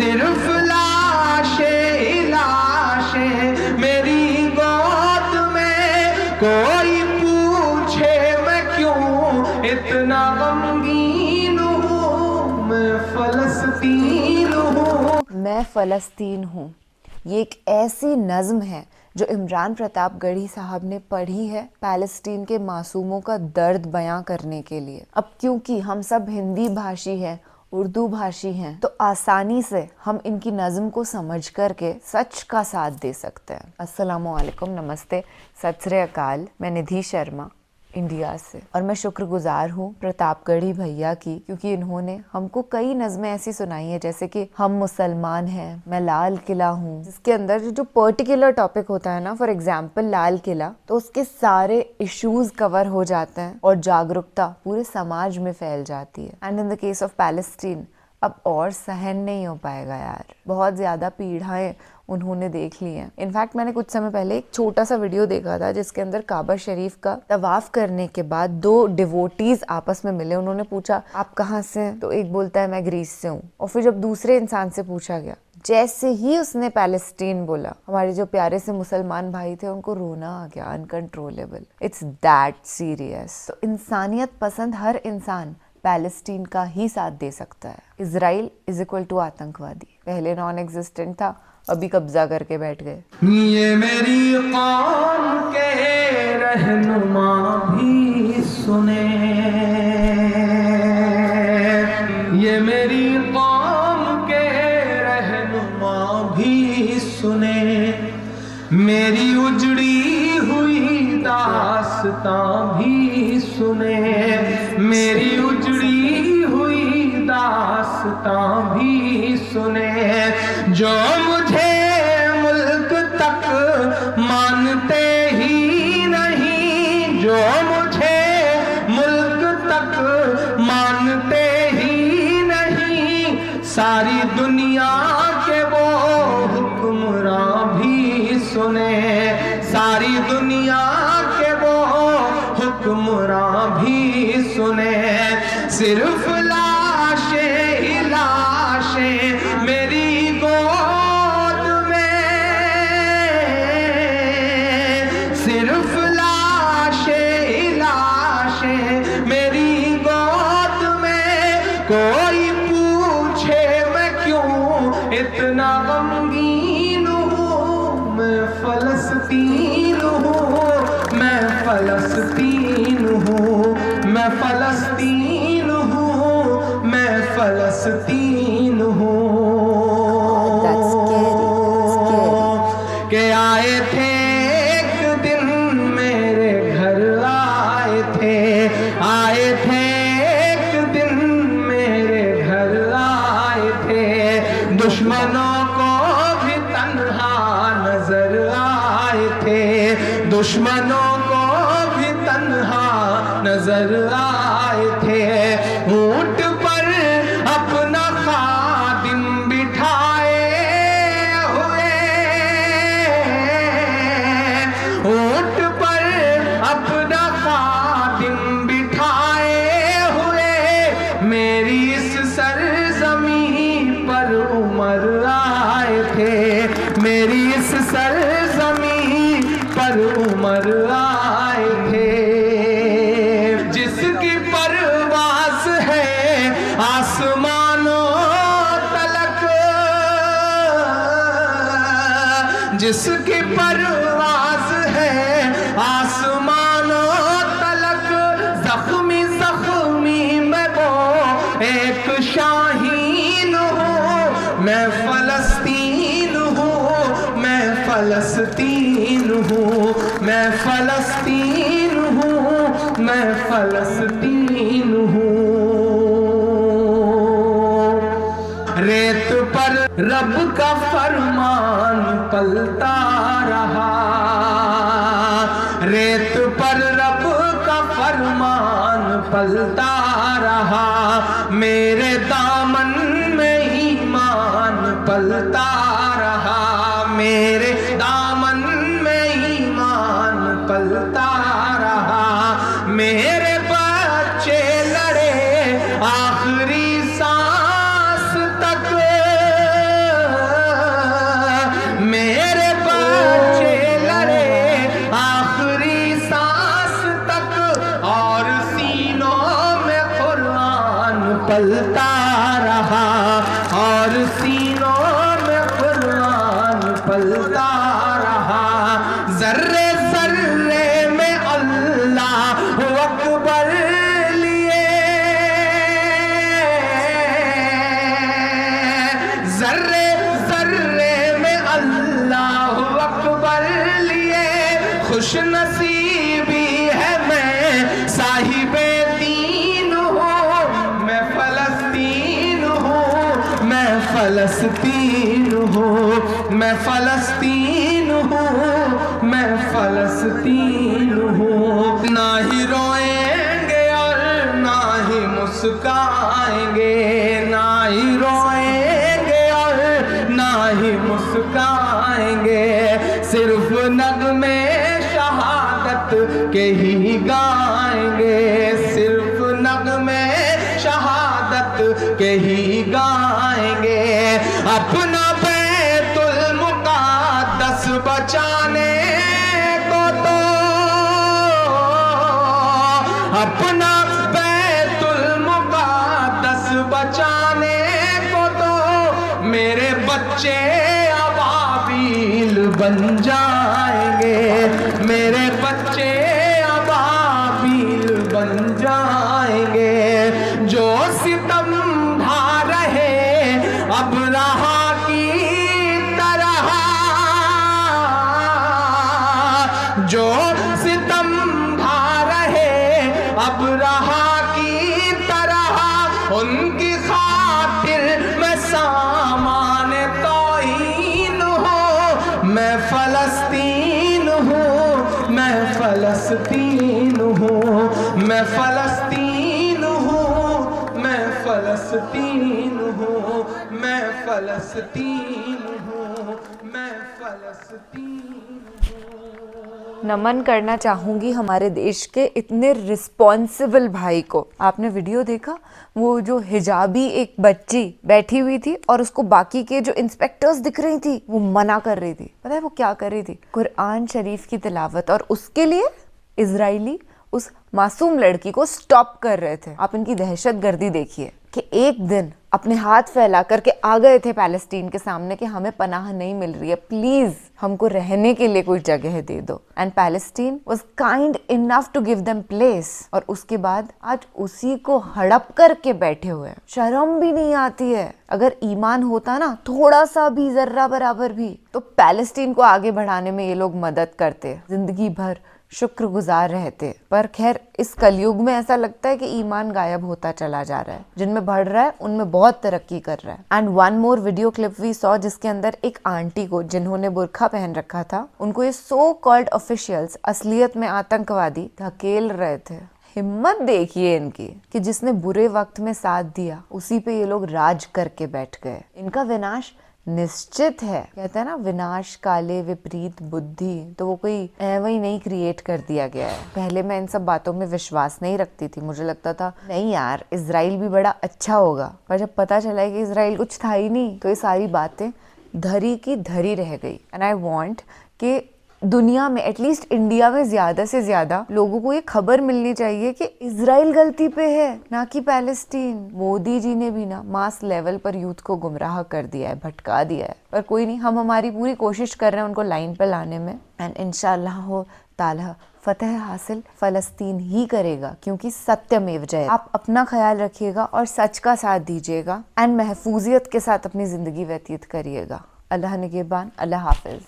सिर्फ लाशें लाशें मेरी गोद में, कोई पूछे मैं क्यों इतना गमगीन हूँ, मैं फलस्तीन हूँ। मैं फ़लस्तीन हूँ, ये एक ऐसी नज़्म है जो इमरान प्रतापगढ़ी साहब ने पढ़ी है पैलेस्टीन के मासूमों का दर्द बयां करने के लिए। अब क्योंकि हम सब हिंदी भाषी हैं, उर्दू भाषी हैं, तो आसानी से हम इनकी नज़्म को समझ करके सच का साथ दे सकते हैं। अस्सलामुअलैकुम, नमस्ते, सत श्री अकाल। मैं निधि शर्मा इंडिया से, और मैं शुक्रगुजार हूँ प्रतापगढ़ी भैया की, क्योंकि इन्होंने हमको कई नज़में ऐसी सुनाई है, जैसे कि हम मुसलमान हैं, मैं लाल किला हूँ, जिसके अंदर जो पर्टिकुलर टॉपिक होता है ना, फॉर एग्जाम्पल लाल किला, तो उसके सारे इश्यूज कवर हो जाते हैं और जागरूकता पूरे समाज में फैल जाती है। And in the case of Palestine अब और सहन नहीं हो पाएगा यार, बहुत ज़्यादा पीड़ाएं उन्होंने देख ली हैं। इनफैक्ट मैंने कुछ समय पहले एक छोटा सा वीडियो देखा था जिसके अंदर काबा शरीफ का तवाफ करने के बाद दो डिवोटीज आपस में मिले। उन्होंने पूछा आप कहाँ से हैं, तो एक बोलता है मैं ग्रीस से हूँ, और फिर जब दूसरे इंसान से पूछा गया, जैसे ही उसने पैलेस्टीन बोला, हमारे जो प्यारे से मुसलमान भाई थे उनको रोना आ गया, अनकंट्रोलेबल। It's that serious. तो इंसानियत पसंद हर इंसान पैलेस्टीन का ही साथ दे सकता है। इजराइल इज इक्वल टू आतंकवादी, पहले नॉन एग्जिस्टेंट था, अभी कब्जा करके बैठ गए। ये मेरी कौम के रहनुमा भी सुने, ये मेरी कौम के रहनुमा भी सुने, मेरी उजड़ी हुई दास्तां भी सुने, मेरी उजड़ी हुई दास्तां भी सुने। जो मुझे मुल्क तक मानते ही नहीं, जो मुझे मुल्क तक मानते ही नहीं, सारी दुनिया के वो हुक्मरां भी सुने, सारी दुनिया के वो हुक्मरां भी सुने। सिर्फ लाशें ही लाशें मेरी गोद में, सिर्फ लाशें ही लाशें मेरी गोद में, कोई पूछे मैं क्यों इतना गमगीन हूँ, मैं फलस्तीन हूँ, मैं फलस्तीन हूँ, मैं फलस्तीन हूँ, मैं फलस्तीन हूँ। के आए थे एक दिन मेरे घर, आए थे, आए थे एक दिन मेरे घर, आए थे, दुश्मनों को भी तन्हा नजर आए थे, दुश्मनों को भी तन्हा नजर आए थे। ऊंट पर अपना खादिम बिठाए हुए, ऊंट पर अपना खादिम बिठाए हुए, मेरी इस सरजमीं पर उमर आए थे, मेरी इस सरजमीं पर उमर आए थे। जिसकी परवाज़ है आसमानों तलक, जिसकी परवाज़ है आसमानों तलक, जख्मी जख्मी मैं वो एक शाहीन हूँ, मैं फलस्तीन हूँ, मैं फलस्तीन हूँ, मैं फलस्तीन हूँ, मैं फलस्तीन हूँ। रेत पर रब का फरमान पलता रहा, रेत पर रब का फरमान पलता रहा, मेरे दामन में ईमान पलता रहा, मेरे दामन में ईमान पलता रहा, मेरे बच्चे लड़े आखिरी सांस तक, सीनों में कुरान पलता रहा, जर्रे जर्रे में अल्लाह अकबर लिए, जर्रे जर्रे में अल्लाह अकबर लिए। खुश नसीबी है मैं साहिबे दीन हूँ, मैं फलस्तीन हूँ, मैं फलस्तीन हूँ, मैं फलस्तीन हूँ, मैं फलस्तीन हूँ। ना ही रोएंगे और ना ही मुस्काएंगे, ना ही रोएंगे और ना ही मुस्काएंगे, सिर्फ नगमे शहादत के ही गाएंगे, सिर्फ नगमे शहादत के ही गाएंगे। अपना बैतुल मुक़द्दस बचाने को तो, अपना बैतुल मुक़द्दस बचाने को तो मेरे बच्चे अबाबील बन जाएंगे, मेरे बच्चे अबाबील बन जाएंगे। जो सितम ढा रहे अब रहा की तरह, जो सितम ढा रहे अब रहा की तरह, उनकी खातिर मैं सामान तौहीन हूँ, मैं फलस्तीन हूँ, मैं फलस्तीन हूँ, मैं फलस्तीन हूँ, मैं फलस्तीन हूँ, मैं फलस्तीन हूँ, मैं फलस्तीन हूँ। नमन करना चाहूंगी हमारे देश के इतने रिस्पॉन्सिबल भाई को। आपने वीडियो देखा, वो जो हिजाबी एक बच्ची बैठी हुई थी और उसको बाकी के जो इंस्पेक्टर्स दिख रही थी वो मना कर रही थी। पता है वो क्या कर रही थी? कुरान शरीफ की तिलावत, और उसके लिए इजरायली उस मासूम लड़की को स्टॉप कर रहे थे। आप इनकी दहशतगर्दी देखिए कि एक दिन अपने हाथ फैला करके आ गए थे पैलेस्टीन के सामने कि हमें पनाह नहीं मिल रही है, प्लीज हमको रहने के लिए कोई जगह दे दो। And Palestine was kind enough to give them place. और उसके बाद आज उसी को हड़प करके बैठे हुए हैं। शर्म भी नहीं आती है। अगर ईमान होता ना थोड़ा सा भी, जर्रा बराबर भी, तो पैलेस्टीन को आगे बढ़ाने में ये लोग मदद करते, जिंदगी भर शुक्रगुजार रहते। पर खैर इस कलयुग में ऐसा लगता है कि ईमान गायब होता चला जा रहा है। जिनमें बढ़ रहा है उनमें बहुत तरक्की कर रहा है। And one more video clip we saw, जिसके अंदर एक आंटी को, जिन्होंने बुर्खा पहन रखा था, उनको ये सो कॉल्ड ऑफिशियल्स असलियत में आतंकवादी धकेल रहे थे। हिम्मत देखिए इनकी कि जिसने बुरे वक्त में साथ दिया उसी पे ये लोग राज करके बैठ गए। इनका विनाश निश्चित है। कहते हैं ना, विनाश काले विपरीत बुद्धि, तो वो कोई वही नहीं क्रिएट कर दिया गया है। पहले मैं इन सब बातों में विश्वास नहीं रखती थी। मुझे लगता था नहीं यार, इजराइल भी बड़ा अच्छा होगा। पर जब पता चला कि इजराइल कुछ था ही नहीं, तो ये सारी बातें धरी की धरी रह गई। एंड आई वांट कि दुनिया में, एटलीस्ट इंडिया में, ज्यादा से ज्यादा लोगों को ये खबर मिलनी चाहिए कि इजराइल गलती पे है, ना कि पैलेस्टीन। मोदी जी ने भी ना मास लेवल पर यूथ को गुमराह कर दिया है, भटका दिया है। पर कोई नहीं, हम हमारी पूरी कोशिश कर रहे हैं उनको लाइन पे लाने में। एंड इंशाअल्लाह ताला फतेह हासिल फलस्तीन ही करेगा, क्योंकि सत्यमेव जयते। आप अपना ख्याल रखिएगा और सच का साथ दीजिएगा एंड महफूजियत के साथ अपनी जिंदगी व्यतीत करिएगा। अल्लाह निगहबान, अल्लाह हाफिज।